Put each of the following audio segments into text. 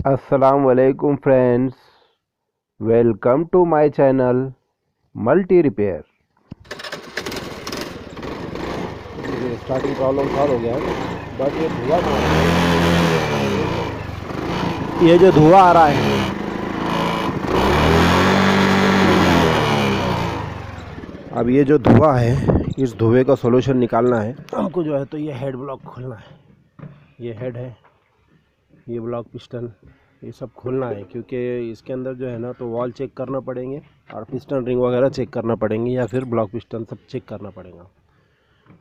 अस्सलाम वालेकुम friends, welcome to my channel multi repair. Starting problem solve हो गया है, बट ये धुआं मार रहा है। ये जो धुआं आ रहा है, अब ये जो धुआं है, इस धुएं का सॉल्यूशन निकालना है हमको। जो है तो ये हेड ब्लॉक खोलना है। ये हेड है, ये ब्लॉक पिस्टन, ये सब खोलना है, क्योंकि इसके अंदर जो है ना तो वॉल चेक करना पड़ेंगे और पिस्टन रिंग वगैरह चेक करना पड़ेंगे, या फिर ब्लॉक पिस्टन सब चेक करना पड़ेगा,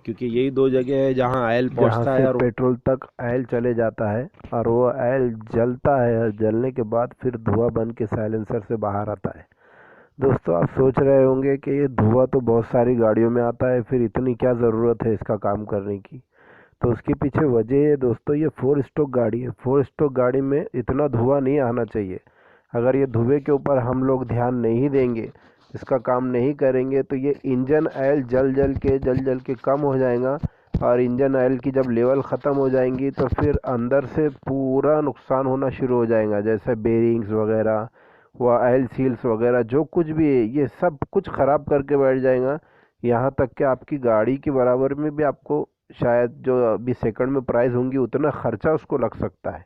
क्योंकि यही दो जगह है जहां ऑयल पहुंचता है और पेट्रोल तक ऑयल चले जाता है और वो ऑयल जलता है और जलने के बाद फिर धुआं बन के साइलेंसर से बाहर आता है। दोस्तों, आप सोच रहे होंगे कि ये धुआं तो बहुत सारी गाड़ियों में आता है, फिर इतनी क्या ज़रूरत है इसका काम करने की। तो उसके पीछे वजह है दोस्तों, ये 4 स्ट्रोक गाड़ी है। 4 स्ट्रोक गाड़ी में इतना धुआं नहीं आना चाहिए। अगर ये धुएं के ऊपर हम लोग ध्यान नहीं देंगे, इसका काम नहीं करेंगे, तो ये इंजन ऑयल जल जल के कम हो जाएगा और इंजन ऑयल की जब लेवल ख़त्म हो जाएंगी तो फिर अंदर से पूरा नुकसान होना शुरू हो जाएगा, जैसे बेरिंग्स वगैरह व ऑयल सील्स वगैरह जो कुछ भी है, ये सब कुछ ख़राब करके बैठ जाएगा। यहाँ तक कि आपकी गाड़ी के बराबर में भी आपको शायद जो अभी सेकंड में प्राइस होंगी उतना ख़र्चा उसको लग सकता है।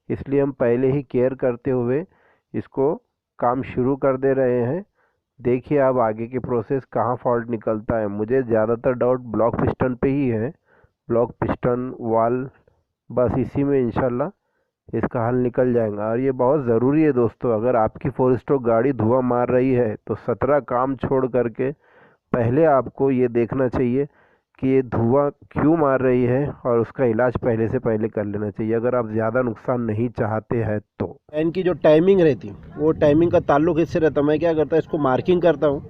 इसलिए हम पहले ही केयर करते हुए इसको काम शुरू कर दे रहे हैं। देखिए अब आगे की प्रोसेस कहाँ फॉल्ट निकलता है। मुझे ज़्यादातर डाउट ब्लॉक पिस्टन पे ही है, ब्लॉक पिस्टन वाल, बस इसी में इंशाल्लाह इसका हल निकल जाएगा। और ये बहुत ज़रूरी है दोस्तों, अगर आपकी 4 स्ट्रोक गाड़ी धुआं मार रही है तो 17 काम छोड़ करके पहले आपको ये देखना चाहिए कि ये धुआं क्यों मार रही है और उसका इलाज पहले से पहले कर लेना चाहिए, अगर आप ज़्यादा नुकसान नहीं चाहते हैं तो। इनकी जो टाइमिंग रहती है, वो टाइमिंग का ताल्लुक इससे रहता है। मैं क्या करता हूँ, इसको मार्किंग करता हूँ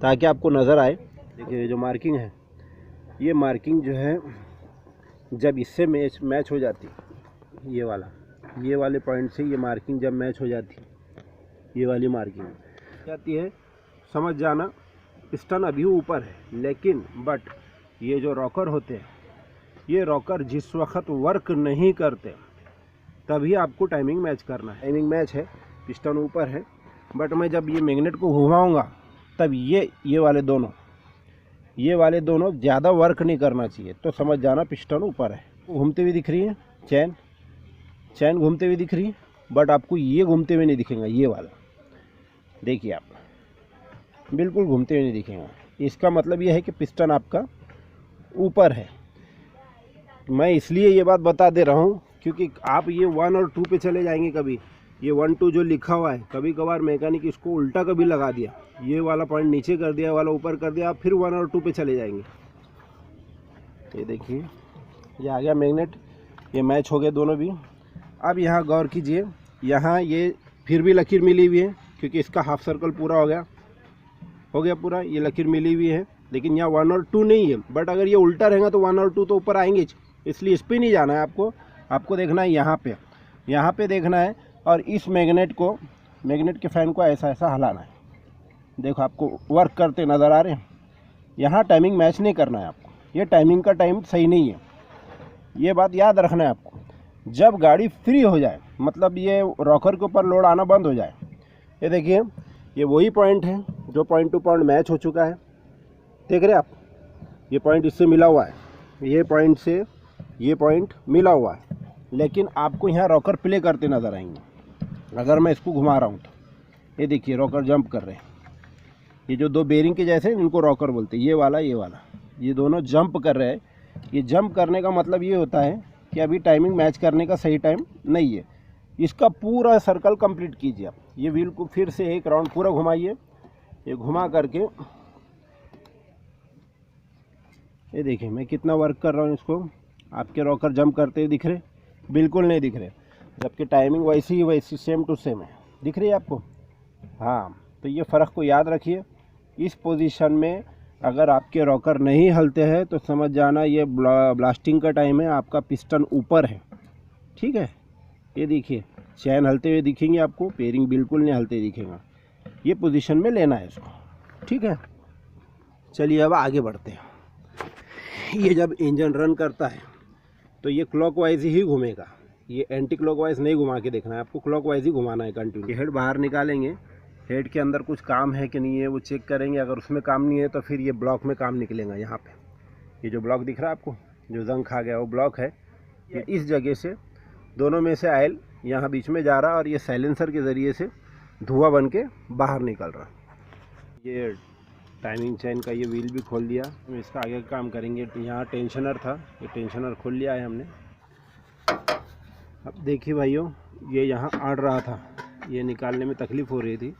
ताकि आपको नज़र आए। देखिए ये जो मार्किंग है, ये मार्किंग जो है जब इससे मैच हो जाती है, ये वाले पॉइंट से ये मार्किंग जब मैच हो जाती है, ये वाली मार्किंग जाती है, समझ जाना पिस्टन अभी ऊपर है। लेकिन बट ये जो रॉकर होते हैं, ये रॉकर जिस वक्त वर्क नहीं करते तभी आपको टाइमिंग मैच करना है। टाइमिंग मैच है, पिस्टन ऊपर है, बट मैं जब ये मैग्नेट को घुमाऊंगा तब ये वाले दोनों ज़्यादा वर्क नहीं करना चाहिए, तो समझ जाना पिस्टन ऊपर है। घूमते हुए दिख रही है चैन घूमते हुए दिख रही है, बट आपको ये घूमते हुए नहीं दिखेगा। ये वाला देखिए आप, बिल्कुल घूमते हुए नहीं दिखेगा। इसका मतलब ये है कि पिस्टन आपका ऊपर है। मैं इसलिए ये बात बता दे रहा हूँ क्योंकि आप ये 1 और 2 पे चले जाएंगे, कभी ये 1 2 जो लिखा हुआ है, कभी कभार मैकेनिक इसको उल्टा कभी लगा दिया, ये वाला पॉइंट नीचे कर दिया, वाला ऊपर कर दिया, आप फिर 1 और 2 पे चले जाएंगे। ये देखिए ये आ गया मैग्नेट, ये मैच हो गए दोनों भी। अब यहाँ गौर कीजिए, यहाँ ये फिर भी लकीर मिली हुई है, क्योंकि इसका हाफ सर्कल पूरा हो गया पूरा, ये लकीर मिली हुई है। लेकिन यहाँ 1 और 2 नहीं है, बट अगर ये उल्टा रहेगा तो 1 और 2 तो ऊपर आएंगे, इसलिए इस पर नहीं जाना है आपको देखना है यहाँ पे देखना है। और इस मैग्नेट के फैन को ऐसा हलाना है। देखो आपको वर्क करते नज़र आ रहे हैं। यहाँ टाइमिंग मैच नहीं करना है आपको, ये टाइमिंग का टाइम सही नहीं है, ये बात याद रखना है आपको। जब गाड़ी फ्री हो जाए, मतलब ये रॉकर के ऊपर लोड आना बंद हो जाए, ये देखिए ये वही पॉइंट है जो पॉइंट टू पॉइंट मैच हो चुका है। देख रहे आप, ये पॉइंट इससे मिला हुआ है, ये पॉइंट से ये पॉइंट मिला हुआ है, लेकिन आपको यहाँ रॉकर प्ले करते नज़र आएंगे। अगर मैं इसको घुमा रहा हूँ तो ये देखिए रॉकर जंप कर रहे हैं। ये जो 2 बेरिंग के जैसे इनको रॉकर बोलते हैं, ये वाला ये दोनों जंप कर रहे हैं। ये जंप करने का मतलब ये होता है कि अभी टाइमिंग मैच करने का सही टाइम नहीं है। इसका पूरा सर्कल कंप्लीट कीजिए आप। ये व्हील को फिर से एक राउंड पूरा घुमाइए, ये घुमा करके ये देखिए मैं कितना वर्क कर रहा हूँ इसको। आपके रॉकर जंप करते हुए दिख रहे? बिल्कुल नहीं दिख रहे, जबकि टाइमिंग वैसी सेम टू सेम है। दिख रही है आपको? हाँ, तो ये फ़र्क को याद रखिए। इस पोजीशन में अगर आपके रॉकर नहीं हलते हैं तो समझ जाना ये ब्लास्टिंग का टाइम है, आपका पिस्टन ऊपर है। ठीक है, ये देखिए चैन हलते हुए दिखेंगे आपको, पेयरिंग बिल्कुल नहीं हलते दिखेगा। ये पोजीशन में लेना है इसको। ठीक है, चलिए अब आगे बढ़ते हैं। ये जब इंजन रन करता है तो ये क्लॉकवाइज ही घूमेगा, ये एंटी क्लॉकवाइज नहीं घुमा के देखना है आपको, क्लॉकवाइज ही घुमाना है कंटिन्यू। ये हेड बाहर निकालेंगे, हेड के अंदर कुछ काम है कि नहीं है वो चेक करेंगे। अगर उसमें काम नहीं है तो फिर ये ब्लॉक में काम निकलेगा। यहाँ पे ये जो ब्लॉक दिख रहा है आपको, जो जंग खा गया वो ब्लॉक है। ये इस जगह से दोनों में से ऑयल यहाँ बीच में जा रहा और ये साइलेंसर के ज़रिए से धुआं बन के बाहर निकल रहा। ये टाइमिंग चेन का ये व्हील भी खोल दिया। हम इसका आगे का काम करेंगे। यहाँ टेंशनर था, ये टेंशनर खोल लिया है हमने। अब देखिए भाइयों, ये यहाँ अड़ रहा था, ये निकालने में तकलीफ़ हो रही थी,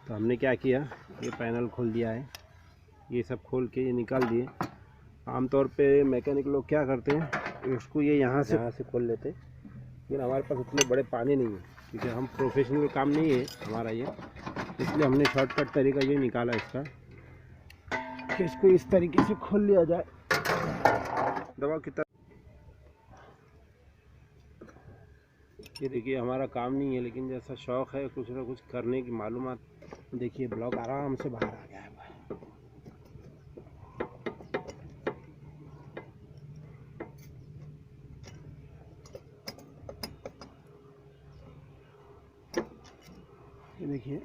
तो हमने क्या किया, ये पैनल खोल दिया है। ये सब खोल के ये निकाल दिए। आमतौर पे मैकेनिक लोग क्या करते हैं, इसको ये यहाँ से खोल लेते, लेकिन हमारे पास उतने बड़े पानी नहीं है, क्योंकि हम प्रोफेशनल काम नहीं है हमारा ये, इसलिए हमने शॉर्टकट तरीका ये निकाला इसका कि इसको इस तरीके से खोल लिया जाए। दबाव कितना, ये देखिए हमारा काम नहीं है, लेकिन जैसा शौक़ है कुछ ना कुछ करने की मालूमात। देखिए ब्लॉक आराम से बाहर आ गया है। ये देखिए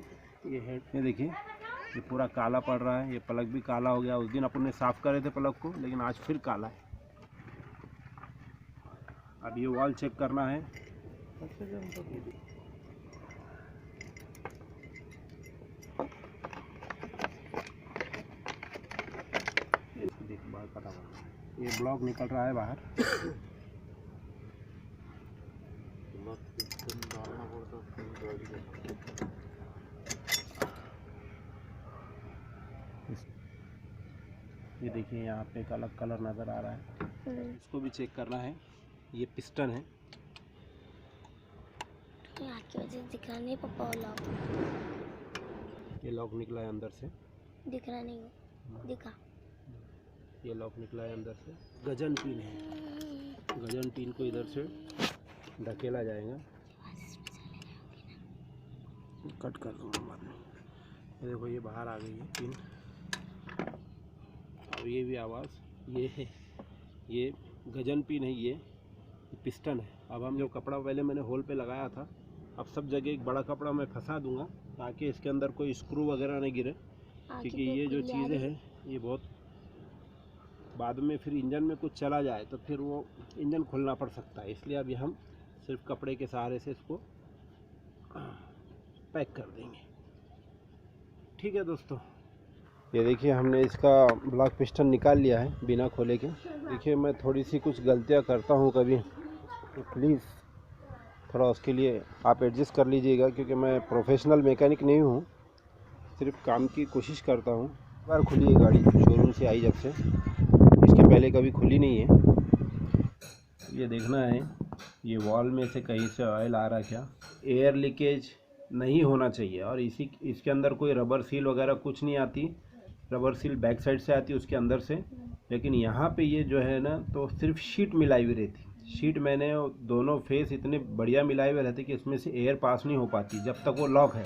ये हेड, ये देखिए ये पूरा काला पड़ रहा है। ये प्लग भी काला हो गया। उस दिन अपन ने साफ़ करे थे प्लग को, लेकिन आज फिर काला है। अब ये वॉल चेक करना है। ये ब्लॉक निकल रहा है बाहर। ये देखिए यहाँ पे एक अलग कलर नज़र आ रहा है, इसको भी चेक करना है। ये पिस्टन है, दिख रहा नहीं पापा लॉक। ये लॉक निकला है अंदर से, दिख रहा नहीं, दिखा। ये लॉक निकला है अंदर से। गजन पिन है, गजन पिन को इधर से ढकेला जाएगा। कट कर दूँगा बाद में। ये देखो ये बाहर आ गई है पिन। और ये भी आवाज़ ये है, ये गजन पिन है, ये पिस्टन है। अब हम जो कपड़ा पहले मैंने होल पे लगाया था, अब सब जगह एक बड़ा कपड़ा मैं फंसा दूंगा ताकि इसके अंदर कोई स्क्रू वगैरह नहीं गिरे, क्योंकि ये जो चीज़ें हैं ये बहुत बाद में फिर इंजन में कुछ चला जाए तो फिर वो इंजन खोलना पड़ सकता है। इसलिए अभी हम सिर्फ कपड़े के सहारे से इसको पैक कर देंगे। ठीक है दोस्तों, ये देखिए हमने इसका ब्लॉक पिस्टन निकाल लिया है बिना खोले के। देखिए मैं थोड़ी सी कुछ गलतियां करता हूं कभी, तो प्लीज़ थोड़ा उसके लिए आप एडजस्ट कर लीजिएगा, क्योंकि मैं प्रोफेशनल मैकेनिक नहीं हूं, सिर्फ काम की कोशिश करता हूं। बार खुली है गाड़ी, शोरूम से आई जब से, इसके पहले कभी खुली नहीं है। ये देखना है ये वॉल में से कहीं से ऑयल आ रहा क्या, एयर लीकेज नहीं होना चाहिए। और इसके अंदर कोई रबर सील वगैरह कुछ नहीं आती, रबर सील बैक साइड से आती है उसके अंदर से, लेकिन यहाँ पे ये जो है ना तो सिर्फ शीट मिलाई हुई रहती। शीट मैंने दोनों फेस इतने बढ़िया मिलाए हुए रहते कि इसमें से एयर पास नहीं हो पाती जब तक वो लॉक है।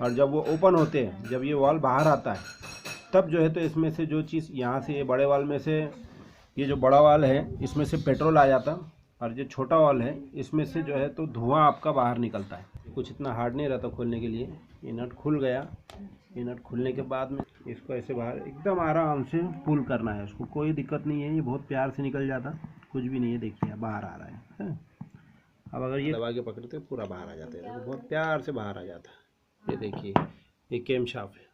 और जब वो ओपन होते हैं, जब ये वॉल बाहर आता है, तब जो है तो इसमें से जो चीज़ यहाँ से ये बड़े वाल में से, ये जो बड़ा वाल है इसमें से पेट्रोल आ जाता, और जो छोटा वाल है इसमें से जो है तो धुआं आपका बाहर निकलता है। कुछ इतना हार्ड नहीं रहता खोलने के लिए। ये नट खुल गया। ये नट खुलने के बाद में इसको ऐसे बाहर एकदम आराम से पुल करना है, उसको कोई दिक्कत नहीं है, ये बहुत प्यार से निकल जाता, कुछ भी नहीं है। देखिए बाहर आ रहा है। अब अगर ये दबा के पकड़ते पूरा बाहर आ जाता है, तो बहुत प्यार से बाहर आ जाता है। ये देखिए ये कैम शाफ्ट है,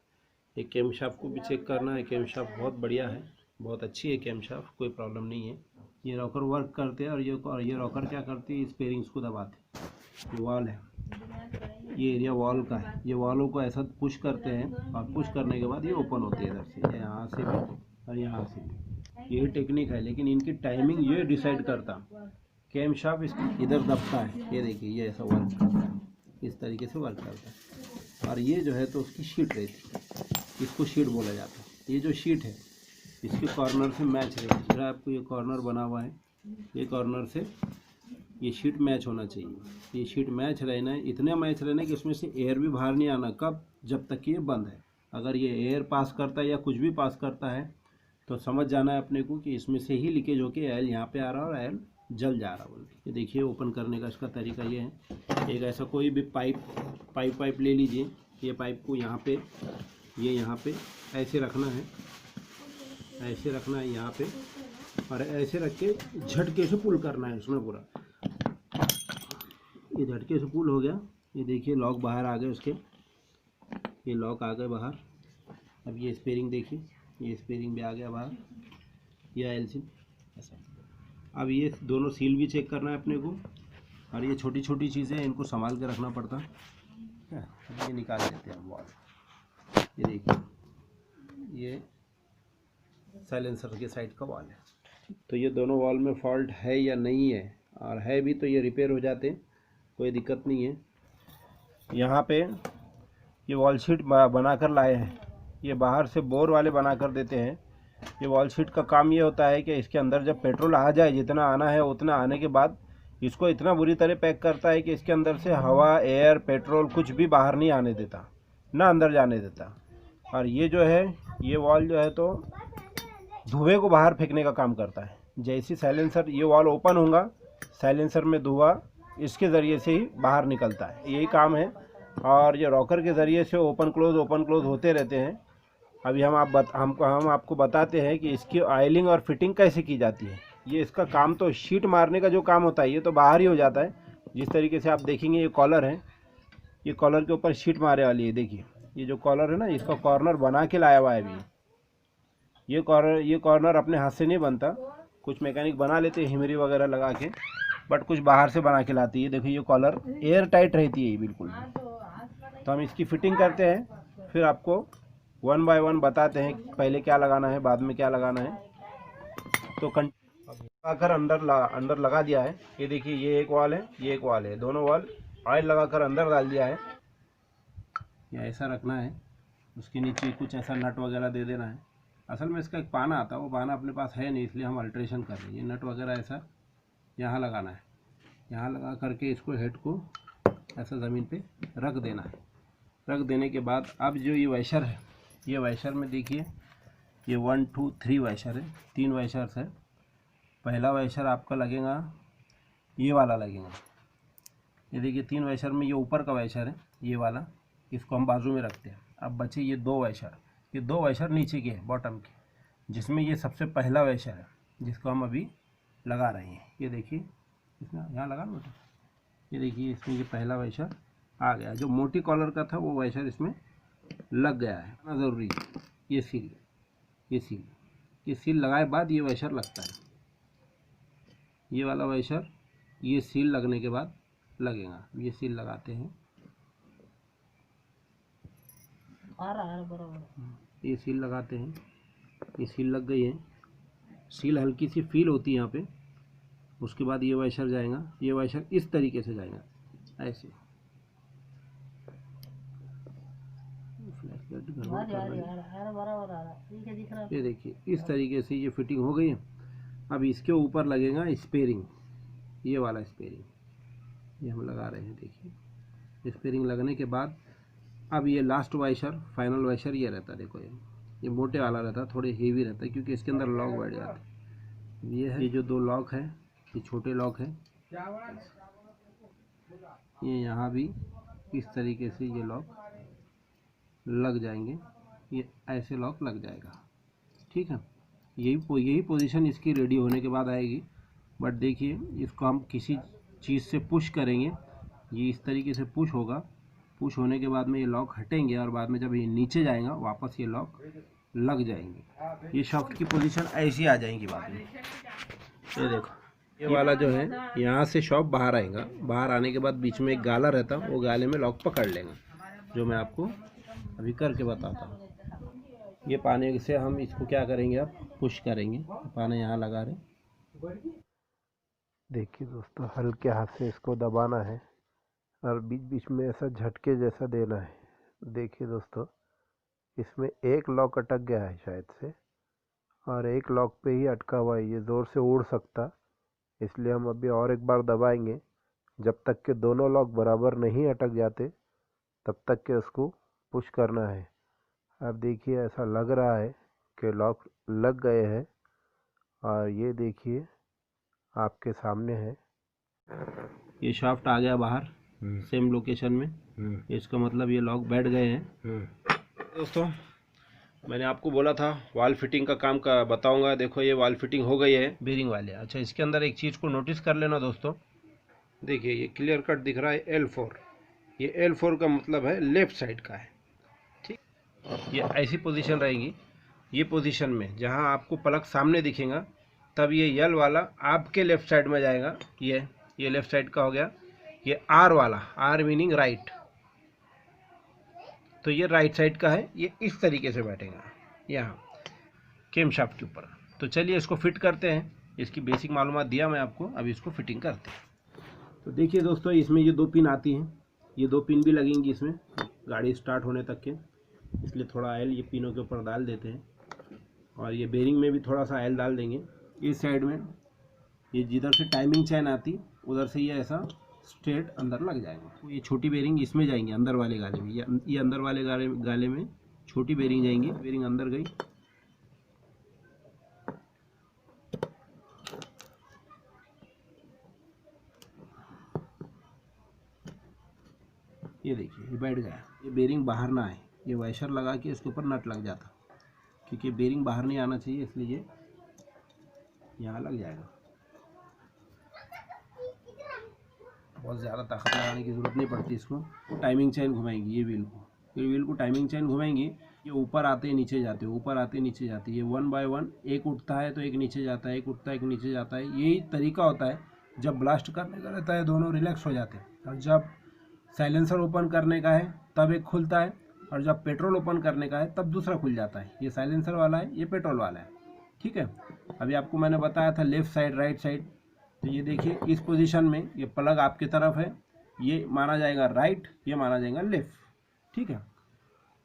ये कैम शाफ्ट को भी चेक करना है। कैम शाफ्ट बहुत बढ़िया है, बहुत अच्छी है कैम शाफ्ट, कोई प्रॉब्लम नहीं है। ये रॉकर वर्क करते हैं, और ये रॉकर क्या करती है, इस पेयरिंग्स को दबाते हैं। ये वॉल है, ये एरिया वॉल का है, ये वॉलों को ऐसा पुश करते हैं, और पुश करने के बाद ये ओपन होती है इधर से, यहाँ से भी और यहाँ से भी। यही टेक्निक है, लेकिन इनकी टाइमिंग ये डिसाइड करता। कैम शाफ्ट इधर दबता है, ये देखिए ये ऐसा वर्क करता है, इस तरीके से वर्क करता है। और ये जो है तो उसकी शीट रहती है, इसको शीट बोला जाता है। ये जो शीट है इसके कॉर्नर से मैच रहती है। आपको ये कॉर्नर बना हुआ है, ये कॉर्नर से ये शीट मैच होना चाहिए। ये शीट मैच रहना है, इतने मैच रहना है कि उसमें से एयर भी बाहर नहीं आना। कब? जब तक ये बंद है। अगर ये एयर पास करता है या कुछ भी पास करता है तो समझ जाना है अपने को कि इसमें से ही लीकेज होके ऑयल यहाँ पे आ रहा है और ऑयल जल जा रहा बोल के। ये देखिए ओपन करने का इसका तरीका ये है, एक ऐसा कोई भी पाइप ले लीजिए। ये पाइप को यहाँ पे, ये यहाँ पे ऐसे रखना है, ऐसे रखना है यहाँ पे, और ऐसे रख के झटके से पुल करना है उसमें पूरा। ये झटके से पुल हो गया। ये देखिए लॉक बाहर आ गए उसके, ये लॉक आ गए बाहर। अब ये स्पेयरिंग देखिए, ये स्पेयरिंग भी आ गया बाहर, ये एलसी ऐसा। अब ये दोनों सील भी चेक करना है अपने को, और ये छोटी छोटी चीज़ें इनको संभाल के रखना पड़ता है। अब ये निकाल देते हैं वॉल। ये देखिए ये साइलेंसर के साइड का वॉल है। तो ये दोनों वॉल में फॉल्ट है या नहीं है, और है भी तो ये रिपेयर हो जाते हैं, कोई दिक्कत नहीं है। यहाँ पे ये वॉल शीट बना कर लाए हैं, ये बाहर से बोर वाले बना कर देते हैं। ये वॉल शीट का काम ये होता है कि इसके अंदर जब पेट्रोल आ जाए, जितना आना है उतना आने के बाद इसको इतना बुरी तरह पैक करता है कि इसके अंदर से हवा, एयर, पेट्रोल कुछ भी बाहर नहीं आने देता, ना अंदर जाने देता। और ये जो है, ये वॉल जो है तो धुएं को बाहर फेंकने का काम करता है। जैसे साइलेंसर ये वॉल ओपन होगा, साइलेंसर में धुआं इसके ज़रिए से ही बाहर निकलता है, यही काम है। और ये रॉकर के ज़रिए से ओपन क्लोज़ होते रहते हैं। अभी हम आपको बताते हैं कि इसकी ऑयलिंग और फिटिंग कैसे की जाती है। ये इसका काम तो शीट मारने का जो काम होता है ये तो बाहर ही हो जाता है। जिस तरीके से आप देखेंगे ये कॉलर है, ये कॉलर के ऊपर शीट मारने वाली है। देखिए ये जो कॉलर है ना, इसका कॉर्नर बना के लाया हुआ है अभी। ये कॉर्नर अपने हाथ से नहीं बनता, कुछ मैकेनिक बना लेते हैं हिमरी वगैरह लगा के, बट कुछ बाहर से बना के लाती है। देखिए ये कॉलर एयर टाइट रहती है बिल्कुल। तो हम इसकी फिटिंग करते हैं, फिर आपको 1 बाय 1 बताते हैं पहले क्या लगाना है, बाद में क्या लगाना है। तो लगाकर अंदर लगा दिया है। ये देखिए ये एक वाल है, ये एक वाल है, दोनों वाल ऑयल लगाकर अंदर डाल दिया है। ये ऐसा रखना है, उसके नीचे कुछ ऐसा नट वगैरह दे देना है। असल में इसका एक पाना आता है, वो पाना अपने पास है नहीं, इसलिए हम अल्ट्रेशन कर रहे हैं। ये नट वगैरह ऐसा यहाँ लगाना है, यहाँ लगा करके इसको हेड को ऐसा ज़मीन पे रख देना है। रख देने के बाद अब जो ये वैशर है, ये वैशर में देखिए ये 1 2 3 वैशर है, 3 वैशर्स है। पहला वैशर आपका लगेगा, ये वाला लगेगा। ये देखिए 3 वैशर में ये ऊपर का वैशर है, ये वाला, इसको हम बाजू में रखते हैं। अब बचे ये 2 वैशर, ये 2 वैशर नीचे के हैं, बॉटम के, जिसमें ये सबसे पहला वैशर है जिसको हम अभी लगा रहे हैं। ये देखिए इसमें यहाँ लगा बेटा, ये देखिए इसमें ये पहला वैशर आ गया। जो मोटी कॉलर का था वो वैशर इसमें लग गया है, ना ज़रूरी। ये सील लगाए बाद ये वैशर लगता है। ये वाला वैशर ये सील लगने के बाद लगेगा। ये सील लगाते हैं, ये सील लगाते हैं। ये सील लग गई है, सील हल्की सी फील होती है यहाँ पे। उसके बाद ये वैशर जाएगा, ये वैशर इस तरीके से जाएगा, ऐसे। ये देखिए इस तरीके से ये फिटिंग हो गई है। अब इसके ऊपर लगेगा स्पेयरिंग, ये वाला स्पेयरिंग, ये हम लगा रहे हैं। देखिए स्पेयरिंग लगने के बाद अब ये लास्ट वैशर, फाइनल वैशर ये रहता है। देखो ये मोटे वाला रहता है, थोड़े हेवी रहता है क्योंकि इसके अंदर लॉक बैठ जाते हैं। ये है, ये जो 2 लॉक है, ये छोटे लॉक है। ये यहाँ भी इस तरीके से ये लॉक लग जाएंगे, ये ऐसे लॉक लग जाएगा। ठीक है, यही पोजीशन इसकी रेडी होने के बाद आएगी। बट देखिए इसको हम किसी चीज़ से पुश करेंगे, ये इस तरीके से पुश होगा। पुश होने के बाद में ये लॉक हटेंगे और बाद में जब ये नीचे जाएगा वापस ये लॉक लग जाएंगे। ये शाफ्ट की पोजीशन ऐसी आ जाएंगी बाद में। ये देखो ये वाला जो है यहाँ से शाफ्ट बाहर आएगा, बाहर आने के बाद बीच में एक गाला रहता है, वो गाले में लॉक पकड़ लेगा, जो मैं आपको अभी करके बताता हूँ। ये पानी से हम इसको क्या करेंगे, अब पुश करेंगे। पानी यहाँ लगा रहे, देखिए दोस्तों हल्के हाथ से इसको दबाना है और बीच बीच में ऐसा झटके जैसा देना है। देखिए दोस्तों इसमें एक लॉक अटक गया है शायद से, और एक लॉक पे ही अटका हुआ है, ये ज़ोर से उड़ सकता, इसलिए हम अभी और एक बार दबाएंगे। जब तक के दोनों लॉक बराबर नहीं अटक जाते तब तक के उसको पुश करना है। अब देखिए ऐसा लग रहा है कि लॉक लग गए हैं, और ये देखिए आपके सामने है। ये शाफ्ट आ गया बाहर सेम लोकेशन में। इसका मतलब ये लॉक बैठ गए हैं। दोस्तों मैंने आपको बोला था वाल फिटिंग का काम का बताऊंगा। देखो ये वाल फिटिंग हो गई है बेरिंग वाले। अच्छा इसके अंदर एक चीज़ को नोटिस कर लेना दोस्तों, देखिए ये क्लियर कट दिख रहा है L4। ये L4 का मतलब है लेफ्ट साइड का है, ठीक। ये ऐसी पोजीशन रहेगी, ये पोजीशन में जहां आपको पलक सामने दिखेगा तब ये L वाला आपके लेफ्ट साइड में जाएगा। ये लेफ्ट साइड का हो गया। ये R वाला, R मीनिंग राइट, तो ये राइट साइड का है। ये इस तरीके से बैठेगा यहाँ केम शाफ्ट के ऊपर। तो चलिए इसको फिट करते हैं। इसकी बेसिक मालूमात दिया मैं आपको, अभी इसको फिटिंग करते हैं। तो देखिए दोस्तों इसमें ये 2 पिन आती हैं, ये 2 पिन भी लगेंगी इसमें गाड़ी स्टार्ट होने तक के, इसलिए थोड़ा ऑयल ये पिनों के ऊपर डाल देते हैं। और ये बेरिंग में भी थोड़ा सा ऑयल डाल देंगे। इस साइड में ये जिधर से टाइमिंग चैन आती उधर से ये ऐसा स्ट्रेट अंदर लग जाएगा। तो ये छोटी बेरिंग इसमें जाएंगी अंदर वाले गाले में, ये अंदर वाले गाले में छोटी बेरिंग जाएंगी। बेरिंग अंदर गई, ये देखिए ये बैठ गया। ये बेरिंग बाहर ना आए, ये वैशर लगा के इसके ऊपर नट लग जाता, क्योंकि बेरिंग बाहर नहीं आना चाहिए, इसलिए ये यहाँ लग जाएगा। बहुत ज़्यादा ताकत लगाने की ज़रूरत नहीं पड़ती इसको। टाइमिंग चैन घुमाएंगी ये व्हील को, फिर व्हील को टाइमिंग चैन घुमाएंगी। ये ऊपर आते नीचे जाते, ऊपर आते नीचे जाते, ये 1 बाय 1 एक उठता है तो एक नीचे जाता है, एक उठता है एक नीचे जाता है। यही तरीका होता है। जब ब्लास्ट करने का रहता है दोनों रिलैक्स हो जाते हैं, और जब साइलेंसर ओपन करने का है तब एक खुलता है, और जब पेट्रोल ओपन करने का है तब दूसरा खुल जाता है। ये साइलेंसर वाला है, ये पेट्रोल वाला है, ठीक है। अभी आपको मैंने बताया था लेफ़्ट साइड राइट साइड। तो ये देखिए इस पोजीशन में ये प्लग आपकी तरफ है, ये माना जाएगा राइट, ये माना जाएगा लेफ़्ट, ठीक है।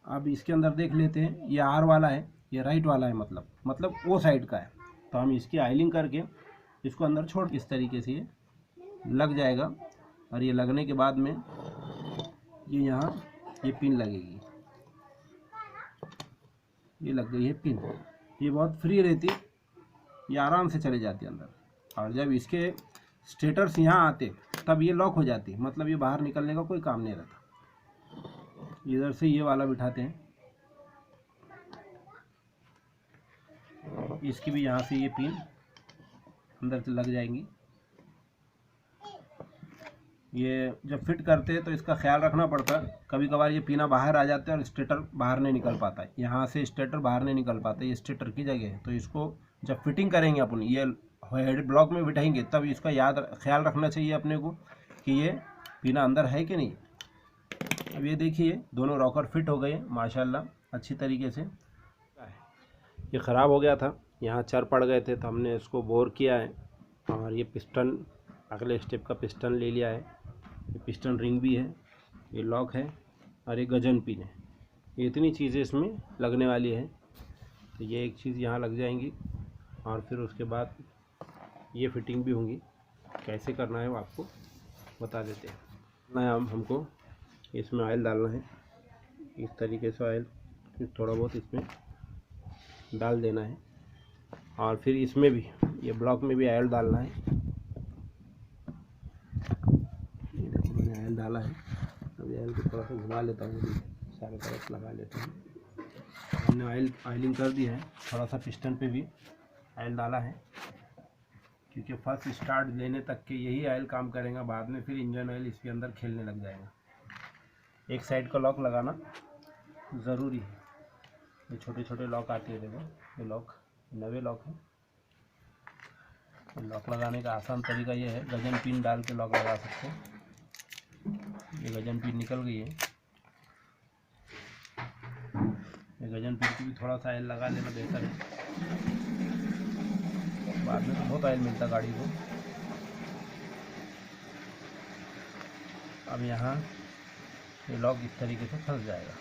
अब इसके अंदर देख लेते हैं, ये R वाला है, ये राइट वाला है, मतलब वो साइड का है। तो हम इसकी आयलिंग करके इसको अंदर छोड़, इस तरीके से ये लग जाएगा। और ये लगने के बाद में ये यहाँ ये पिन लगेगी, ये लग गई है पिन। ये बहुत फ्री रहती, ये आराम से चले जाती है अंदर। और जब इसके स्टेटर्स यहाँ आते तब ये लॉक हो जाती, मतलब ये बाहर निकलने का कोई काम नहीं रहता। इधर से ये वाला बिठाते हैं, इसकी भी यहाँ से ये पिन अंदर से लग जाएंगी। ये जब फिट करते हैं तो इसका ख्याल रखना पड़ता है, कभी कभार ये पिना बाहर आ जाते हैं और स्टेटर बाहर नहीं निकल पाता है। यहाँ से स्टेटर बाहर नहीं निकल पाता, ये स्टेटर की जगह है। तो इसको जब फिटिंग करेंगे अपन, ये हेड ब्लॉक में बिठाएंगे, तब इसका ख्याल रखना चाहिए अपने को कि ये पिना अंदर है कि नहीं। अब ये देखिए दोनों रॉकर फिट हो गए माशाल्लाह अच्छी तरीके से। ये ख़राब हो गया था, यहाँ चर पड़ गए थे, तो हमने इसको बोर किया है। और ये पिस्टन अगले स्टेप का पिस्टन ले लिया है। ये पिस्टन रिंग भी है, ये लॉक है, और ये गजन पिन है। ये इतनी चीज़ें इसमें लगने वाली है। तो ये एक चीज़ यहाँ लग जाएंगी, और फिर उसके बाद ये फिटिंग भी होंगी। कैसे करना है वो आपको बता देते हैं। ना हमको इसमें ऑयल डालना है, इस तरीके से ऑयल थोड़ा बहुत इसमें डाल देना है। और फिर इसमें भी ये ब्लॉक में भी ऑयल डालना है। ये देखो मैंने ऑयल डाला है। अभी ऑयल को थोड़ा सा घुमा लेता हूँ, सारे तरफ लगा लेता हूँ। हमने ऑयलिंग कर दी है। थोड़ा सा पिस्टन पे भी ऑयल डाला है, क्योंकि फर्स्ट स्टार्ट लेने तक के यही ऑयल काम करेगा। बाद में फिर इंजन ऑयल इसके अंदर खेलने लग जाएगा। एक साइड का लॉक लगाना ज़रूरी है। ये छोटे छोटे लॉक आते हैं, देखो ये लॉक नवे लॉक है। लॉक लगाने का आसान तरीका ये है, गजन पिन डाल के लॉक लगा सकते हैं। ये गजन पिन निकल गई है, ये गजन पिन की भी थोड़ा सा ऑयल लगा लेना बेहतर है। बाद में तो बहुत ऑयल मिलता गाड़ी को। अब यहाँ ये लॉक इस तरीके से फंस जाएगा,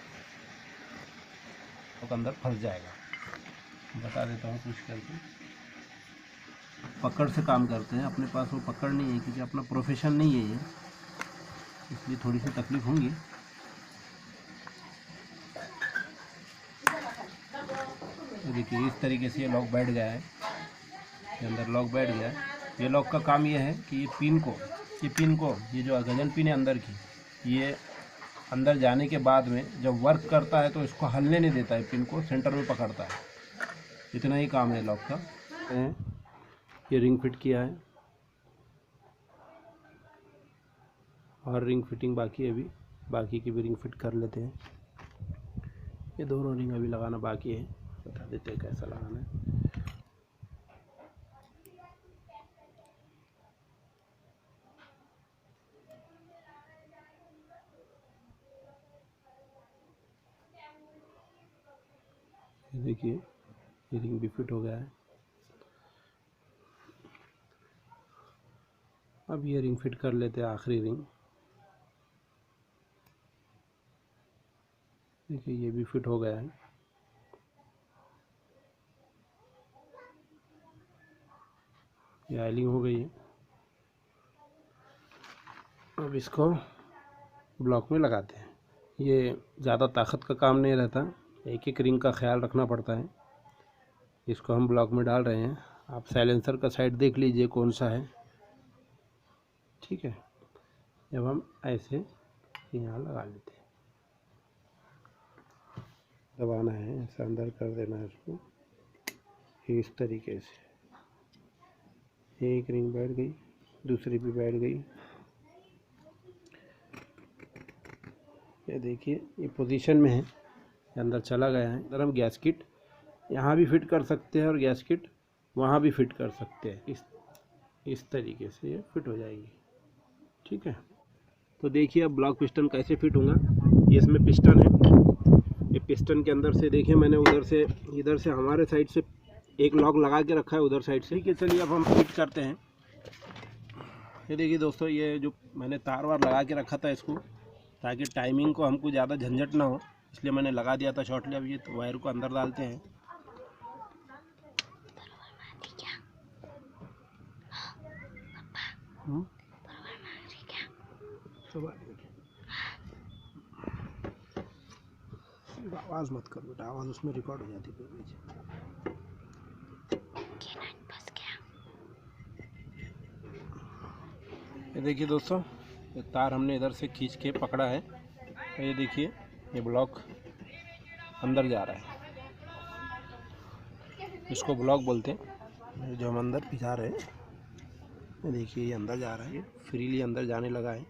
लॉक अंदर फंस जाएगा। बता देता हूँ कुछ करके। पकड़ से काम करते हैं, अपने पास वो पकड़ नहीं है, क्योंकि अपना प्रोफेशन नहीं है ये, इसलिए थोड़ी सी तकलीफ होंगी। तो देखिए इस तरीके से ये लॉक बैठ गया है, ये अंदर लॉक बैठ गया है। ये लॉक का काम ये है कि ये पिन को ये जो गजन पिन है अंदर की, ये अंदर जाने के बाद में जब वर्क करता है तो इसको हलने नहीं देता है, पिन को सेंटर में पकड़ता है। इतना ही काम है लॉक का। ये रिंग फिट किया है और रिंग फिटिंग बाकी है, अभी बाकी की भी रिंग फिट कर लेते हैं। ये दोनों रिंग अभी लगाना बाकी है, बता देते हैं कैसा लगाना है। ये देखिए ये रिंग भी फिट हो गया है। अब ये रिंग फिट कर लेते हैं, आखिरी रिंग। देखिए ये भी फिट हो गया है। ये आयलिंग हो गई है। अब इसको ब्लॉक में लगाते हैं। ये ज़्यादा ताकत का काम नहीं रहता, एक एक रिंग का ख्याल रखना पड़ता है। इसको हम ब्लॉक में डाल रहे हैं। आप साइलेंसर का साइड देख लीजिए कौन सा है, ठीक है। जब हम ऐसे यहाँ लगा लेते हैं, दबाना है, ऐसा अंदर कर देना है इसको, इस तरीके से। एक रिंग बैठ गई, दूसरी भी बैठ गई। ये देखिए ये पोजीशन में है, ये अंदर चला गया है। इधर हम गैस्किट यहाँ भी फिट कर सकते हैं और गैस्किट वहाँ भी फिट कर सकते हैं। इस तरीके से ये फिट हो जाएगी, ठीक है। तो देखिए अब ब्लॉक पिस्टन कैसे फिट होगा। ये इसमें पिस्टन है, ये पिस्टन के अंदर से देखिए मैंने इधर से हमारे साइड से एक लॉक लगा के रखा है, उधर साइड से। ठीक है, चलिए अब हम फिट करते हैं। ये देखिए दोस्तों, ये जो मैंने तार वार लगा के रखा था इसको, ताकि टाइमिंग को हमको ज़्यादा झंझट ना हो, इसलिए मैंने लगा दिया था शॉर्टली। अब ये वायर को अंदर डालते हैं। आवाज़ मत करो बेटा, आवाज़ उसमें रिकॉर्ड हो जाती है। ये देखिए दोस्तों, ये तार हमने इधर से खींच के पकड़ा है। तो ये देखिए ये ब्लॉक अंदर जा रहा है, इसको ब्लॉक बोलते हैं। जो हम अंदर भिजा रहे हैं, ये देखिए ये अंदर जा रहा है, ये फ्रीली अंदर जाने लगा है।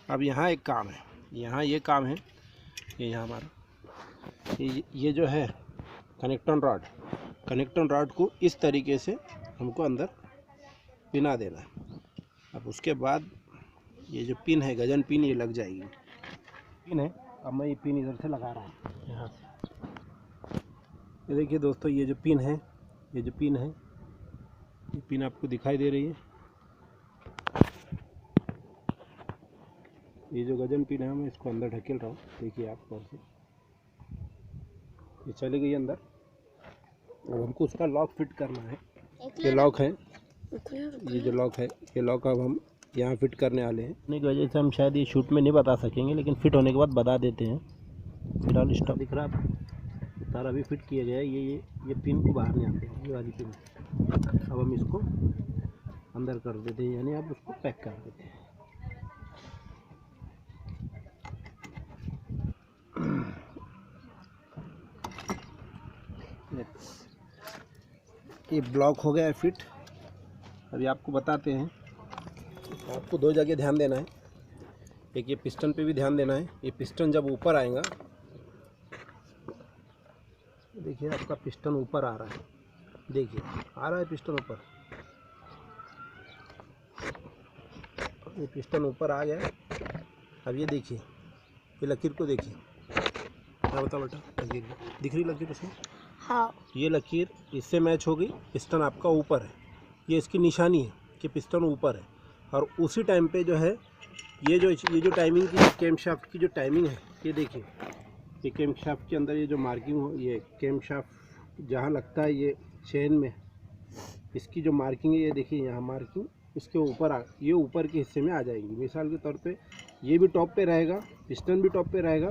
अब यहाँ एक काम है, यहाँ ये काम है, ये यहाँ हमारा ये जो है कनेक्टर रॉड को इस तरीके से हमको अंदर पिना देना है। अब उसके बाद ये जो पिन है, गजन पिन, ये लग जाएगी। पिन है, अब मैं ये पिन इधर से लगा रहा हूँ यहाँ से। ये देखिए दोस्तों, ये जो पिन है, ये पिन आपको दिखाई दे रही है। ये जो गजन पिन है, मैं इसको अंदर ढकेल रहा हूँ। देखिए आप कौन से, ये चली गई अंदर। अब हमको उसका लॉक फिट करना है। ये लॉक है, ये जो लॉक है, ये लॉक अब हम यहाँ फिट करने वाले हैं। होने की वजह से हम शायद ये शूट में नहीं बता सकेंगे, लेकिन फिट होने के बाद बता देते हैं। फिलहाल स्टॉप दिख रहा है, तार अभी फिट किया गया है। ये पिन को बाहर नहीं आते, ये वाली पिन। अब हम इसको अंदर कर देते हैं, यानी आप उसको पैक कर देते हैं। ये ब्लॉक हो गया है फिट। अभी आपको बताते हैं, आपको दो जगह ध्यान देना है। एक ये पिस्टन पे भी ध्यान देना है। ये पिस्टन जब ऊपर आएगा, देखिए आपका पिस्टन ऊपर आ रहा है, देखिए आ रहा है पिस्टन ऊपर। ये पिस्टन ऊपर आ गया। अब ये देखिए, ये लकीर को देखिए, क्या बता बेटा, लकीर दिख रही, लकीर इसमें? हाँ। ये लकीर इससे मैच हो गई, पिस्टन आपका ऊपर है। ये इसकी निशानी है कि पिस्टन ऊपर है। और उसी टाइम पे जो है, ये जो टाइमिंग की कैमशाफ्ट की जो टाइमिंग है, ये देखिए, ये कैमशाफ्ट के अंदर ये जो मार्किंग हो, ये कैमशाफ्ट जहाँ लगता है ये चेन में, इसकी जो मार्किंग है, ये देखिए यहाँ मार्किंग इसके ऊपर ये ऊपर के हिस्से में आ जाएगी। मिसाल के तौर पे ये भी टॉप पे रहेगा, पिस्टन भी टॉप पे रहेगा,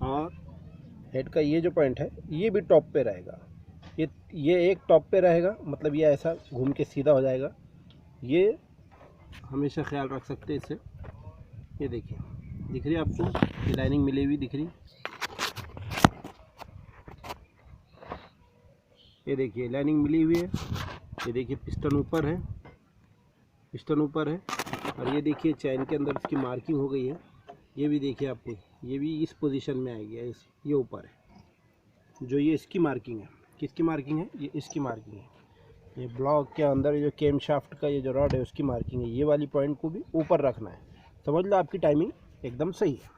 और हेड का ये जो पॉइंट है ये भी टॉप पे रहेगा। ये ये एक टॉप पे रहेगा, मतलब ये ऐसा घूम के सीधा हो जाएगा। ये हमेशा ख्याल रख सकते हैं इससे। ये देखिए, दिख रही है आपको, ये लाइनिंग मिली हुई दिख रही। ये देखिए लाइनिंग मिली हुई है। ये देखिए पिस्टन ऊपर है, पिस्टन ऊपर है। और ये देखिए चैन के अंदर इसकी मार्किंग हो गई है। ये भी देखिए आपको, ये भी इस पोजीशन में आएगी, ये ऊपर है। जो ये इसकी मार्किंग है, किसकी मार्किंग है? ये इसकी मार्किंग है। ये ब्लॉक के अंदर जो केम शाफ्ट का ये जो रॉड है उसकी मार्किंग है। ये वाली पॉइंट को भी ऊपर रखना है। समझ लो, आपकी टाइमिंग एकदम सही है।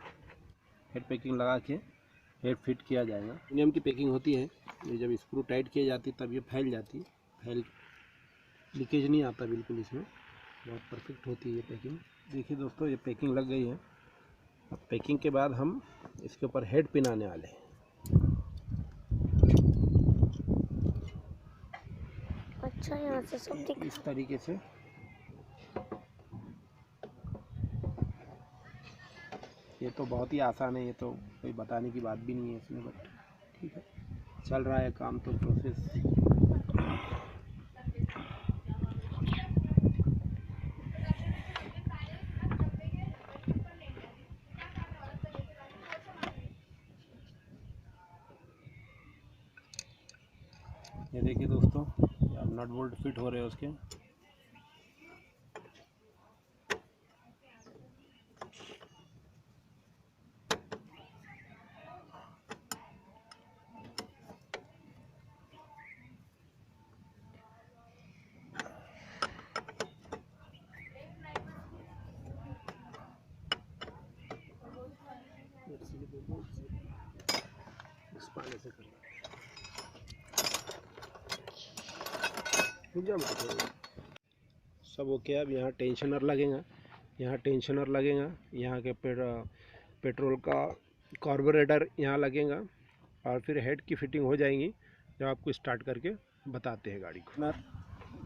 हेड पैकिंग लगा के हेड फिट किया जाएगा। एल्युमिनियम की पैकिंग होती है, ये जब स्क्रू टाइट किए जाती है तब ये फैल जाती है। फैल लीकेज नहीं आता बिल्कुल, इसमें बहुत परफेक्ट होती है ये पैकिंग। देखिए दोस्तों, ये पैकिंग लग गई है। अब पैकिंग के बाद हम इसके ऊपर हेड पिन आने वाले हैं। अच्छा, यहाँ से सब दिख इस तरीके से ये तो बहुत ही आसान है, ये तो कोई बताने की बात भी नहीं है इसमें, बट ठीक है, चल रहा है काम तो प्रोसेस। ये देखिए दोस्तों, अब नट बोल्ट फिट हो रहे हैं उसके। इस पानी से करना सब ओके। अब यहाँ टेंशनर लगेगा, यहाँ टेंशनर लगेगा, यहाँ के पेट्रोल का कार्बोरेटर यहाँ लगेगा, और फिर हेड की फिटिंग हो जाएंगी जब आपको स्टार्ट करके बताते हैं गाड़ी को।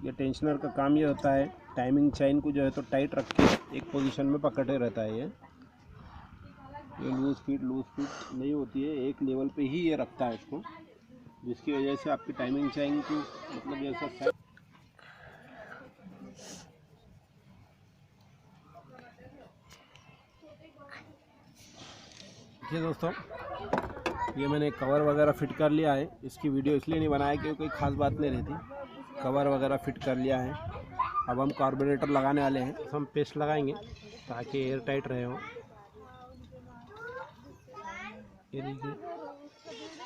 ये टेंशनर का काम ये होता है, टाइमिंग चैन को जो है तो टाइट रख के एक पोजीशन में पकड़े रहता है। ये लूज फिट नहीं होती है, एक लेवल पे ही ये रखता है इसको, जिसकी वजह से आपकी टाइमिंग चैन की मतलब जैसा देखिए दोस्तों, ये मैंने कवर वगैरह फिट कर लिया है। इसकी वीडियो इसलिए नहीं बनाया क्योंकि कोई ख़ास बात नहीं रहती। कवर वगैरह फिट कर लिया है। अब हम कार्बोरेटर लगाने वाले हैं, तो हम पेस्ट लगाएंगे ताकि एयर टाइट रहे हो। ये देखिए,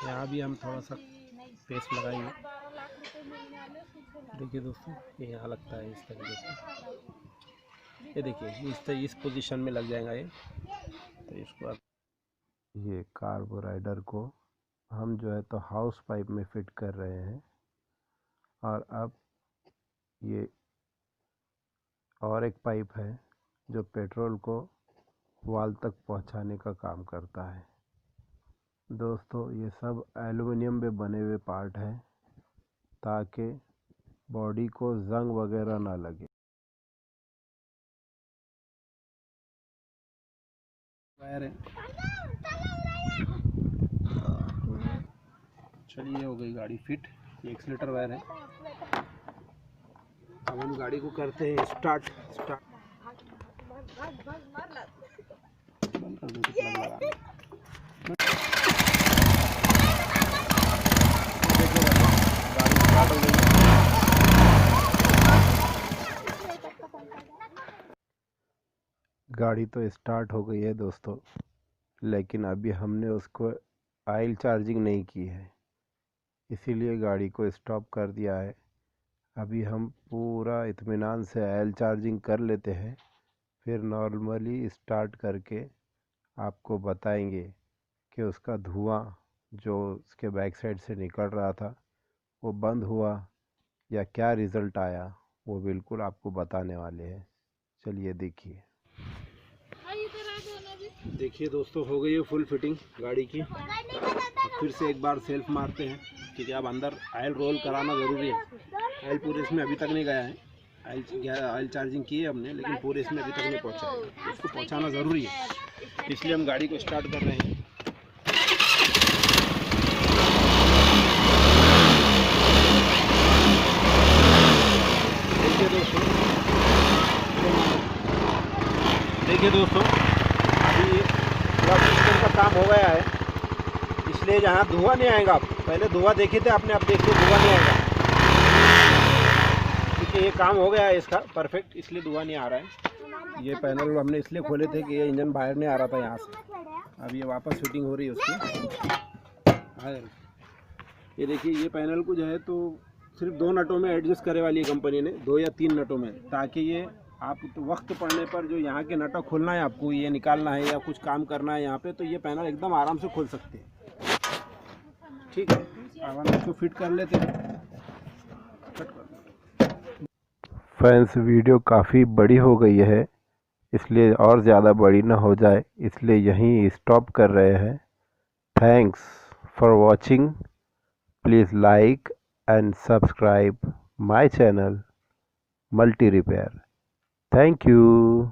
यहाँ भी हम थोड़ा सा पेस्ट लगाएंगे। देखिए दोस्तों, ये यहाँ लगता है इस तरीके से। ये देखिए इस पोजीशन में लग जाएगा ये। तो इसको ये कार्बोराइडर को हम जो है तो हाउस पाइप में फिट कर रहे हैं, और अब ये और एक पाइप है जो पेट्रोल को वाल तक पहुंचाने का काम करता है। दोस्तों, ये सब एल्युमिनियम में बने हुए पार्ट हैं ताकि बॉडी को जंग वगैरह ना लगे। वायर है, चलिए हो गई गाड़ी फिट। ये एक्सीलेटर वायर है। अब हम गाड़ी को करते हैं स्टार्ट। बंद कर दो, प्लग लगा दो। गाड़ी स्टार्ट हो गई। गाड़ी तो स्टार्ट हो गई है दोस्तों, लेकिन अभी हमने उसको ऑयल चार्जिंग नहीं की है, इसीलिए गाड़ी को स्टॉप कर दिया है। अभी हम पूरा इत्मीनान से ऑयल चार्जिंग कर लेते हैं, फिर नॉर्मली स्टार्ट करके आपको बताएंगे कि उसका धुआं जो उसके बैक साइड से निकल रहा था वो बंद हुआ या क्या रिज़ल्ट आया, वो बिल्कुल आपको बताने वाले हैं। चलिए देखिए। देखिए दोस्तों, हो गई है फुल फिटिंग गाड़ी की। फिर से एक बार सेल्फ मारते हैं क्योंकि अब अंदर ऑयल रोल कराना ज़रूरी है। ऑयल पूरे इसमें अभी तक नहीं गया है। ऑयल चार्जिंग की है हमने, लेकिन पूरे इसमें अभी तक नहीं पहुंचा है। उसको पहुंचाना ज़रूरी है, इसलिए हम गाड़ी को स्टार्ट कर रहे हैं। देखिए दोस्तों, अभी पूरा सिस्टम का काम हो गया है, इसलिए यहाँ धुआं नहीं आएगा। पहले धुआं देखे थे आपने, अब देखिए धुआं नहीं आएगा, क्योंकि ये काम हो गया है इसका परफेक्ट, इसलिए धुआं नहीं आ रहा है। ये पैनल हमने इसलिए खोले थे कि ये इंजन बाहर नहीं आ रहा था यहाँ से। अब ये वापस फिटिंग हो रही है उसकी। ये देखिए, ये पैनल को जो है तो सिर्फ 2 नटों में एडजस्ट करे वाली है कंपनी ने, 2 या 3 नटों में, ताकि ये आप तो वक्त पड़ने पर जो यहाँ के नटा खोलना है आपको, ये निकालना है या कुछ काम करना है यहाँ पे, तो ये पैनल एकदम आराम से खोल सकते हैं। ठीक है, अब हम इसको फिट कर लेते हैं। फ्रेंड्स, वीडियो काफ़ी बड़ी हो गई है, इसलिए और ज़्यादा बड़ी ना हो जाए, इसलिए यहीं स्टॉप कर रहे हैं। Thanks for watching. Please like and subscribe my channel multi repair. Thank you.